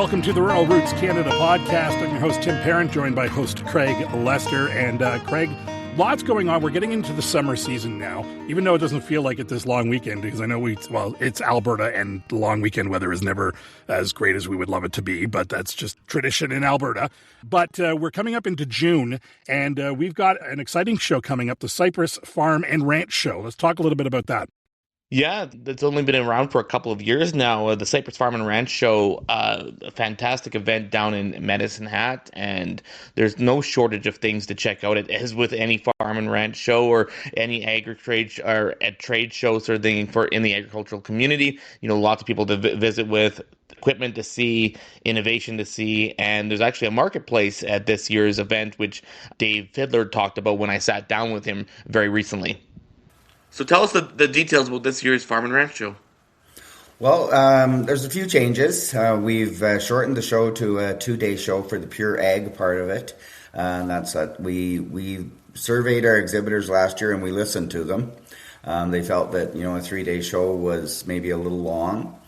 Welcome to the Rural Roots Canada podcast. I'm your host, Tim Parent, joined by host Craig Lester. And Craig, lots going on. We're getting into the summer season now, even though it doesn't feel like it this long weekend, because I know it's Alberta and the long weekend weather is never as great as we would love it to be, but that's just tradition in Alberta. But we're coming up into June, and we've got an exciting show coming up, the Cypress Farm and Ranch Show. Let's talk a little bit about that. Yeah, it's only been around for a couple of years now. The Cypress Farm and Ranch Show, a fantastic event down in Medicine Hat, and there's no shortage of things to check out. As with any farm and ranch show or any agri-trade or trade show sort of thing in the agricultural community, lots of people to visit with, equipment to see, innovation to see, and there's actually a marketplace at this year's event, which Dave Fiddler talked about when I sat down with him very recently. So tell us the details about this year's Farm and Ranch Show. Well, there's a few changes. We've shortened the show to a 2-day show for the pure ag part of it. And that's that we surveyed our exhibitors last year and we listened to them. They felt that, a 3-day show was maybe a little long,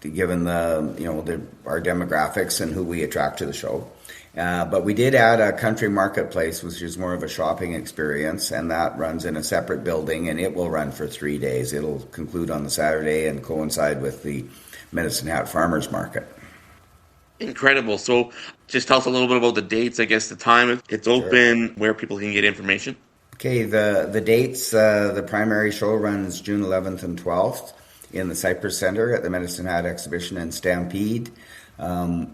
given our demographics and who we attract to the show. But we did add a country marketplace, which is more of a shopping experience, and that runs in a separate building, and it will run for 3 days. It'll conclude on the Saturday and coincide with the Medicine Hat Farmers Market. Incredible. So just tell us a little bit about the dates, I guess the time it's open, where people can get information. Okay, the dates, the primary show runs June 11th and 12th in the Cypress Center at the Medicine Hat Exhibition and Stampede. I'm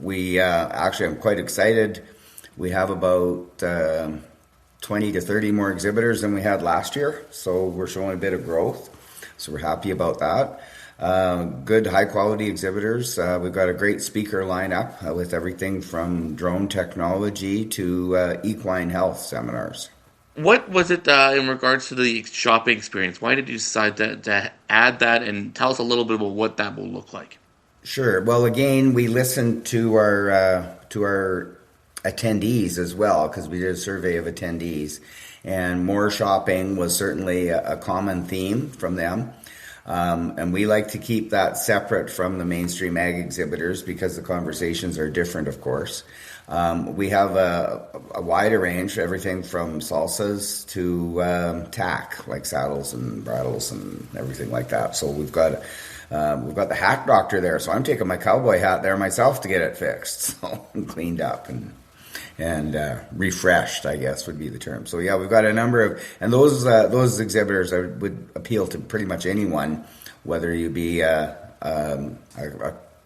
quite excited. We have about 20 to 30 more exhibitors than we had last year, so we're showing a bit of growth. So we're happy about that. Good, high-quality exhibitors. We've got a great speaker lineup with everything from drone technology to equine health seminars. What was it in regards to the shopping experience? Why did you decide to add that, and tell us a little bit about what that will look like? Sure. Well, again, we listened to our attendees as well, because we did a survey of attendees, and more shopping was certainly a common theme from them. And we like to keep that separate from the mainstream ag exhibitors because the conversations are different, of course. We have a wider range, everything from salsas to tack, like saddles and bridles and everything like that. So we've got the hat doctor there, so I'm taking my cowboy hat there myself to get it fixed, so I'm cleaned up and refreshed, I guess would be the term. So yeah, we've got a number of, and those exhibitors would appeal to pretty much anyone, whether you be a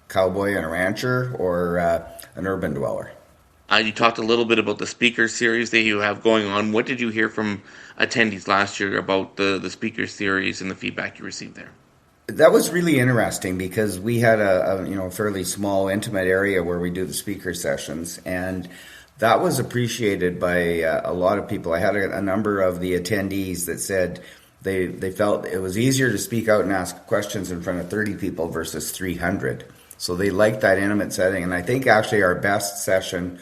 cowboy and a rancher or an urban dweller. You talked a little bit about the speaker series that you have going on. What did you hear from attendees last year about the speaker series and the feedback you received there? That was really interesting because we had a fairly small, intimate area where we do the speaker sessions, and that was appreciated by a lot of people. I had a number of the attendees that said they felt it was easier to speak out and ask questions in front of 30 people versus 300. So they liked that intimate setting, and I think actually our best session,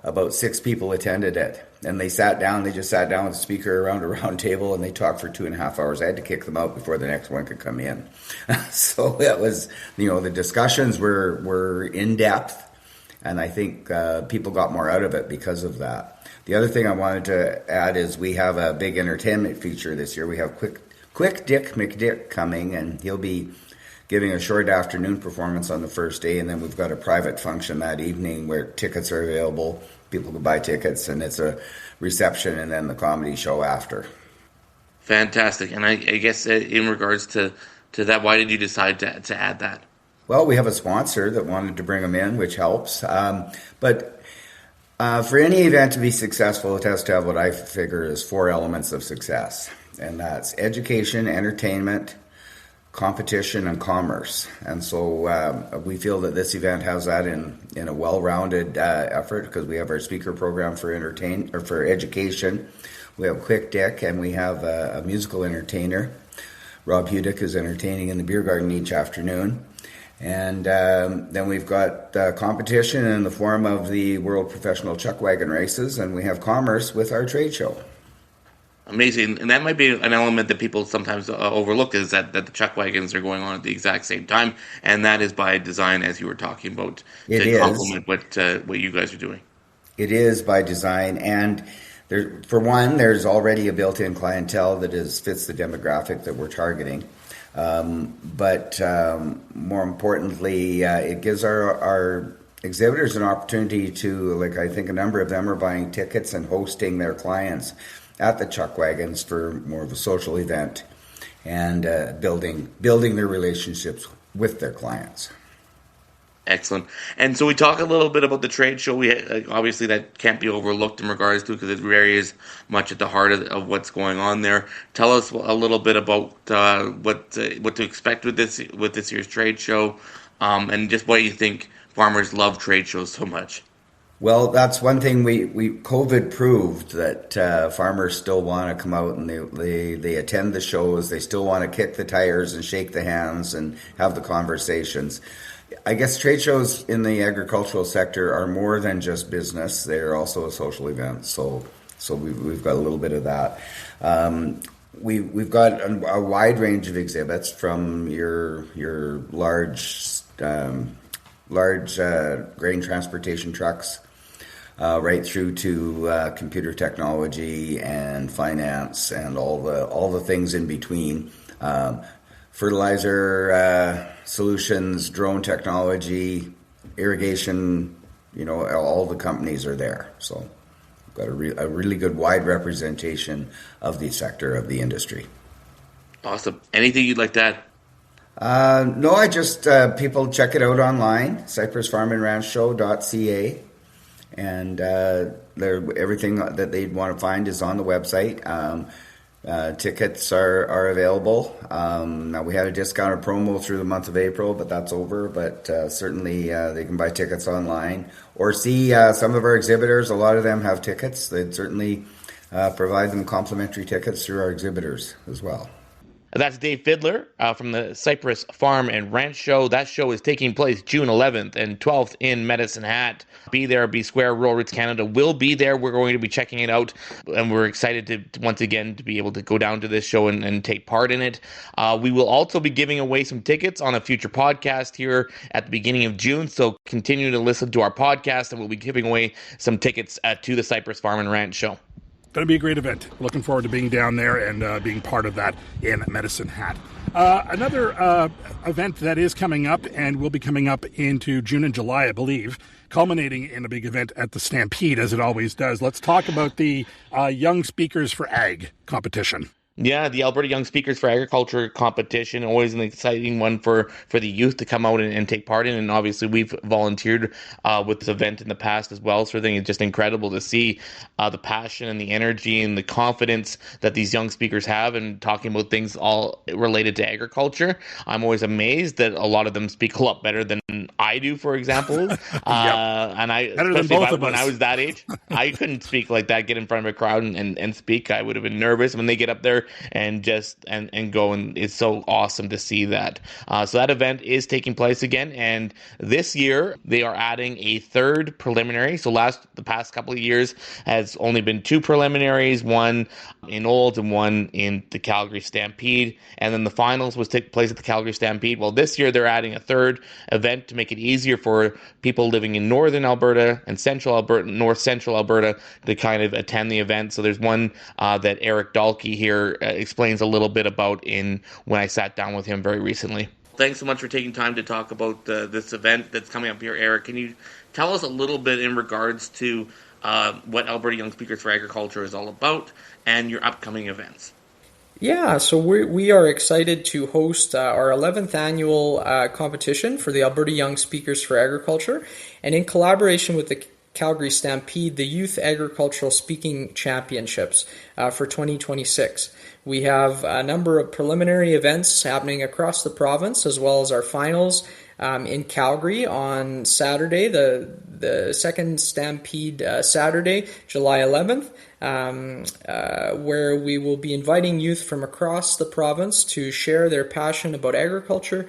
about 6 people attended it. And they just sat down with the speaker around a round table, and they talked for 2.5 hours. I had to kick them out before the next one could come in. So that was, the discussions were in depth, and I think people got more out of it because of that. The other thing I wanted to add is we have a big entertainment feature this year. We have Quick Dick McDick coming, and he'll be giving a short afternoon performance on the first day, and then we've got a private function that evening where tickets are available. People can buy tickets, and it's a reception and then the comedy show after. Fantastic. And I guess in regards to that, why did you decide to add that? Well, we have a sponsor that wanted to bring them in, which helps. But for any event to be successful, it has to have what I figure is 4 elements of success. And that's education, entertainment, competition, and commerce. And so we feel that this event has that in a well-rounded effort, because we have our speaker program for education. We have Quick Dick, and we have a musical entertainer. Rob Hudick is entertaining in the beer garden each afternoon. And then we've got competition in the form of the World Professional Chuck Wagon Races, and we have commerce with our trade show. Amazing, and that might be an element that people sometimes overlook, is that the chuck wagons are going on at the exact same time, and that is by design, as you were talking about, to complement what you guys are doing. It is by design, and for one, there's already a built-in clientele that fits the demographic that we're targeting. But more importantly, it gives our exhibitors an opportunity to, like, I think a number of them are buying tickets and hosting their clients at the chuck wagons for more of a social event, and building their relationships with their clients. Excellent. And so we talk a little bit about the trade show. We obviously that can't be overlooked in regards to, because it really is much at the heart of what's going on there. Tell us a little bit about what to expect with this year's trade show, and just why you think farmers love trade shows so much. Well, that's one thing we COVID proved, that farmers still want to come out and they attend the shows. They still want to kick the tires and shake the hands and have the conversations. I guess trade shows in the agricultural sector are more than just business. They're also a social event. So we've got a little bit of that. We've got a wide range of exhibits, from your large grain transportation trucks, right through to computer technology and finance and all the things in between. Fertilizer solutions, drone technology, irrigation, all the companies are there. So we've got a really good wide representation of the sector, of the industry. Awesome. Anything you'd like to add? No, I just, people check it out online, cypressfarmandranchshow.ca, and everything that they'd want to find is on the website. Tickets are available. Now, we had a discounted promo through the month of April, but that's over. But certainly they can buy tickets online or see some of our exhibitors. A lot of them have tickets. They'd certainly provide them complimentary tickets through our exhibitors as well. That's Dave Fiddler from the Cypress Farm and Ranch Show. That show is taking place June 11th and 12th in Medicine Hat. Be there, be square. Rural Roots Canada will be there. We're going to be checking it out, and we're excited to once again to be able to go down to this show and take part in it. We will also be giving away some tickets on a future podcast here at the beginning of June, so continue to listen to our podcast, and we'll be giving away some tickets to the Cypress Farm and Ranch Show. Going to be a great event. Looking forward to being down there and being part of that in Medicine Hat. Another event that is coming up and will be coming up into June and July, I believe, culminating in a big event at the Stampede, as it always does. Let's talk about the Young Speakers for Ag competition. Yeah, the Alberta Young Speakers for Agriculture competition, always an exciting one for the youth to come out and take part in. And obviously, we've volunteered with this event in the past as well. So I think it's just incredible to see the passion and the energy and the confidence that these young speakers have and talking about things all related to agriculture. I'm always amazed that a lot of them speak a lot better than I do, for example. Yep. And especially when I was that age, I couldn't speak like that, get in front of a crowd and speak. I would have been nervous when they get up there and go, and it's so awesome to see that. So that event is taking place again, and this year they are adding a third preliminary. So the past couple of years has only been two preliminaries, one in Olds and one in the Calgary Stampede, and then the finals was take place at the Calgary Stampede. Well, this year they're adding a third event to make it easier for people living in northern Alberta and central Alberta, north central Alberta, to kind of attend the event. So there's one that Eric Dalke here explains a little bit about when I sat down with him very recently. Thanks so much for taking time to talk about this event that's coming up here, Eric. Can you tell us a little bit in regards to what Alberta Young Speakers for Agriculture is all about and your upcoming events? Yeah, so we are excited to host our 11th annual competition for the Alberta Young Speakers for Agriculture, and in collaboration with the Calgary Stampede, the Youth Agricultural Speaking Championships for 2026. We have a number of preliminary events happening across the province, as well as our finals in Calgary on Saturday, the second Stampede Saturday, July 11th, where we will be inviting youth from across the province to share their passion about agriculture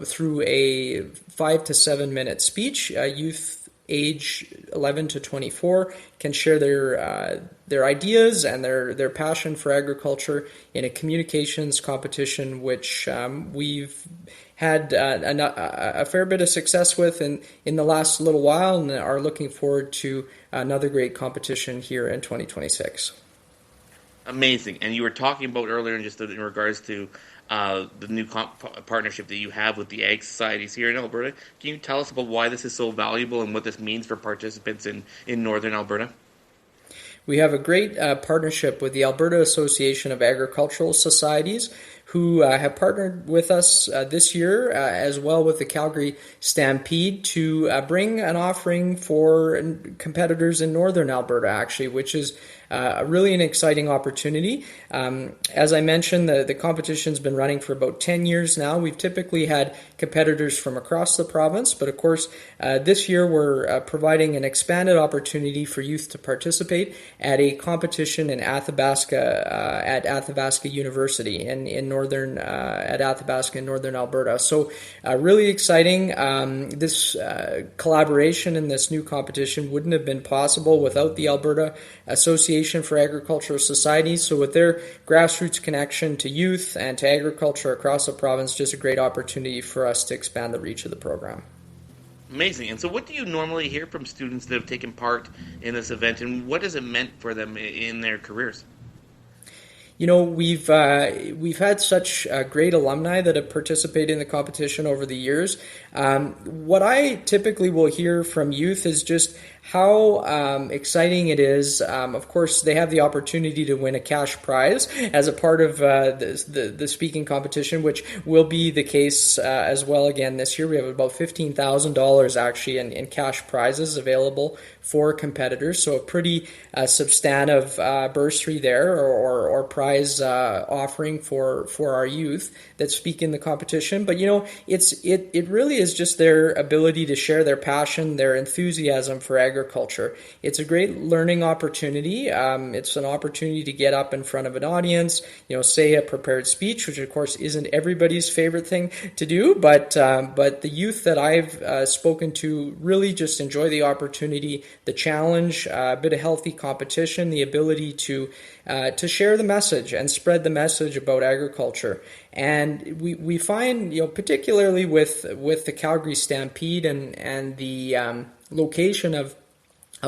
through a 5 to 7 minute speech. Youth age 11 to 24 can share their ideas and their passion for agriculture in a communications competition, which we've had a fair bit of success with in the last little while, and are looking forward to another great competition here in 2026. Amazing. And you were talking about earlier, just in regards to the new partnership that you have with the ag societies here in Alberta. Can you tell us about why this is so valuable and what this means for participants in northern Alberta? We have a great partnership with the Alberta Association of Agricultural Societies, who have partnered with us this year, as well with the Calgary Stampede, to bring an offering for competitors in northern Alberta, actually, which is really an exciting opportunity. As I mentioned, the competition's been running for about 10 years now. We've typically had competitors from across the province, but of course, this year we're providing an expanded opportunity for youth to participate at a competition in Athabasca, at Athabasca University in northern, at Athabasca in northern Alberta. So really exciting. This collaboration in this new competition wouldn't have been possible without the Alberta Association for Agricultural Societies. So with their grassroots connection to youth and to agriculture across the province, just a great opportunity for us to expand the reach of the program. Amazing. And so what do you normally hear from students that have taken part in this event, and what has it meant for them in their careers? You know, we've had such great alumni that have participated in the competition over the years. What I typically will hear from youth is just how exciting it is. Of course, they have the opportunity to win a cash prize as a part of the speaking competition, which will be the case as well again this year. We have about $15,000 actually in cash prizes available for competitors, so a pretty substantive bursary there or prize offering for our youth that speak in the competition. But you know, it really is just their ability to share their passion, their enthusiasm for agriculture. It's a great learning opportunity. It's an opportunity to get up in front of an audience, you know, say a prepared speech, which of course isn't everybody's favorite thing to do, but the youth that I've spoken to really just enjoy the opportunity, the challenge, a bit of healthy competition, the ability to share the message and spread the message about agriculture. And we find, you know, particularly with the Calgary Stampede and the location of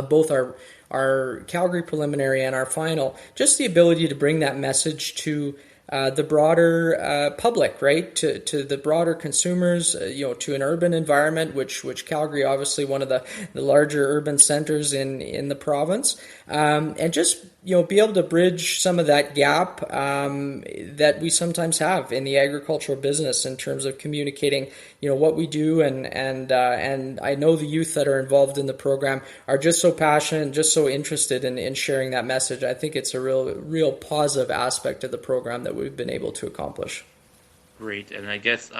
both our Calgary preliminary and our final, just the ability to bring that message to the broader public, right? To the broader consumers, you know, to an urban environment, which Calgary, obviously one of the larger urban centers in the province, and just, you know, be able to bridge some of that gap that we sometimes have in the agricultural business in terms of communicating, you know, what we do, and I know the youth that are involved in the program are just so passionate and just so interested in sharing that message. I think it's a real positive aspect of the program that we've been able to accomplish. Great. And I guess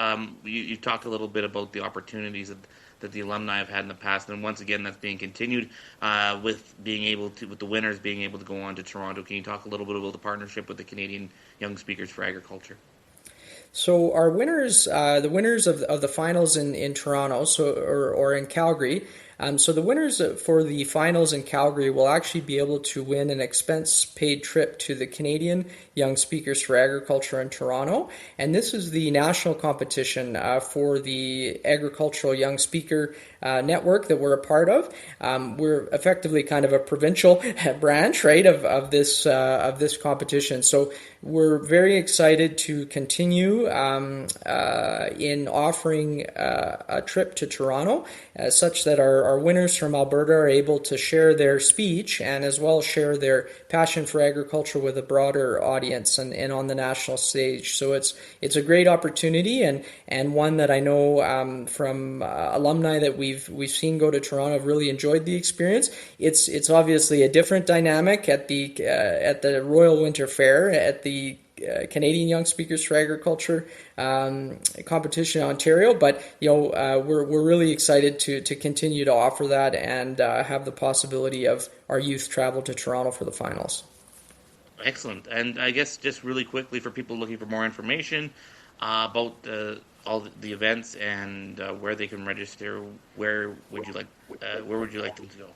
you talked a little bit about the opportunities that the alumni have had in the past, and once again that's being continued with the winners being able to go on to Toronto. Can you talk a little bit about the partnership with the Canadian Young Speakers for Agriculture? So our winners, the winners of the finals in Toronto, or in Calgary. So the winners for the finals in Calgary will actually be able to win an expense-paid trip to the Canadian Young Speakers for Agriculture in Toronto. And this is the national competition for the Agricultural Young Speaker network that we're a part of. We're effectively kind of a provincial branch, right, of this competition. So we're very excited to continue in offering a trip to Toronto, such that our winners from Alberta are able to share their speech and as well share their passion for agriculture with a broader audience and on the national stage. So it's a great opportunity and one that I know from alumni that we've seen go to Toronto have really enjoyed the experience. It's obviously a different dynamic at the Royal Winter Fair at the Canadian Young Speakers for Agriculture competition in Ontario, but you know, we're really excited to continue to offer that and have the possibility of our youth travel to Toronto for the finals. Excellent. And I guess just really quickly for people looking for more information, about all the events and where they can register. Where would you like them to go?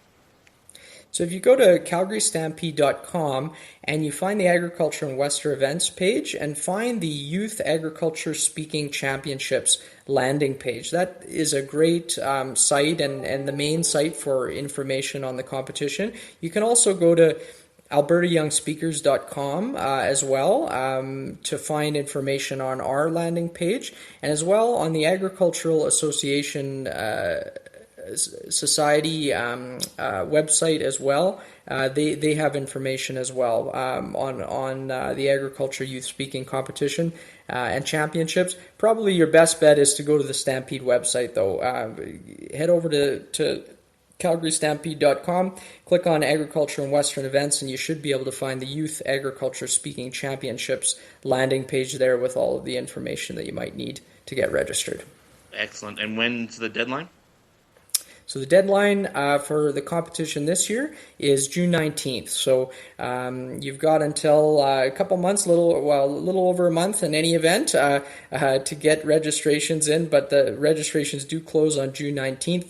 So if you go to calgarystampede.com and you find the Agriculture and Western Events page and find the Youth Agriculture Speaking Championships landing page, that is a great site and the main site for information on the competition. You can also go to albertayoungspeakers.com as well to find information on our landing page, and as well on the Agricultural Association Society website as well. They have information as well on the Agriculture Youth Speaking Competition and Championships. Probably your best bet is to go to the Stampede website, though. Head over to calgarystampede.com, click on Agriculture and Western Events, and you should be able to find the Youth Agriculture Speaking Championships landing page there with all of the information that you might need to get registered. Excellent. And when's the deadline? So the deadline for the competition this year is June 19th. So you've got until a couple months, a little over a month in any event to get registrations in, but the registrations do close on June 19th.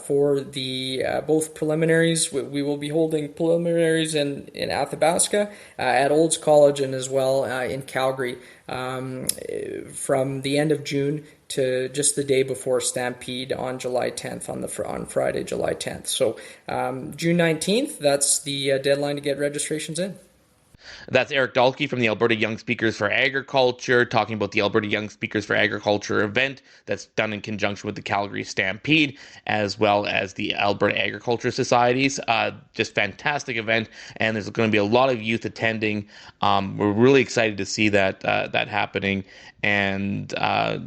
For the both preliminaries. We will be holding preliminaries in Athabasca at Olds College and as well in Calgary from the end of June to just the day before Stampede on July 10th, on Friday, July 10th. So June 19th, that's the deadline to get registrations in. That's Eric Dalke from the Alberta Young Speakers for Agriculture, talking about the Alberta Young Speakers for Agriculture event that's done in conjunction with the Calgary Stampede, as well as the Alberta Agriculture Societies. Just fantastic event, and there's going to be a lot of youth attending. We're really excited to see that happening, and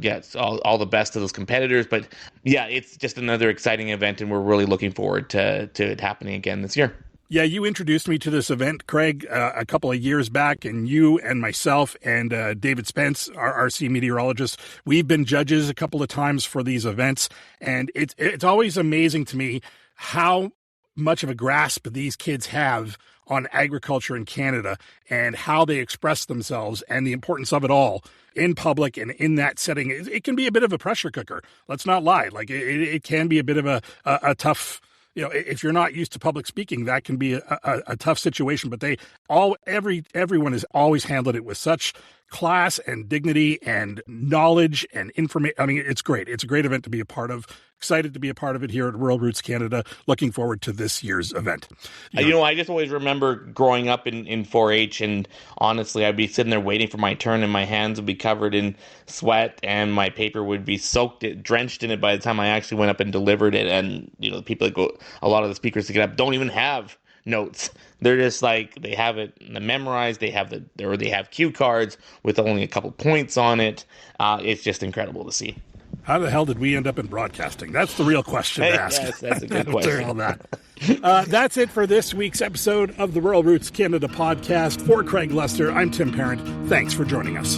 yes, all the best to those competitors. But yeah, it's just another exciting event, and we're really looking forward to it happening again this year. Yeah, you introduced me to this event, Craig, a couple of years back, and you and myself and David Spence, our RRC meteorologist, we've been judges a couple of times for these events, and it's always amazing to me how much of a grasp these kids have on agriculture in Canada and how they express themselves and the importance of it all in public and in that setting. It can be a bit of a pressure cooker. Let's not lie. Like it can be a bit of a tough. If you're not used to public speaking, that can be a tough situation. But everyone has always handled it with such class and dignity and knowledge and information. I mean, it's great. It's a great event to be a part of. Excited to be a part of it here at Rural Roots Canada. Looking forward to this year's event. I just always remember growing up in 4-H, and honestly, I'd be sitting there waiting for my turn, and my hands would be covered in sweat, and my paper would be drenched in it by the time I actually went up and delivered it. And the people that go, a lot of the speakers that get up don't even have notes. They're just like, they have it memorized. They have cue cards with only a couple points on it. It's just incredible to see. How the hell did we end up in broadcasting? That's the real question to ask. Yes, that's a good question. All that. That's it for this week's episode of the Rural Roots Canada podcast. For Craig Lester, I'm Tim Parent. Thanks for joining us.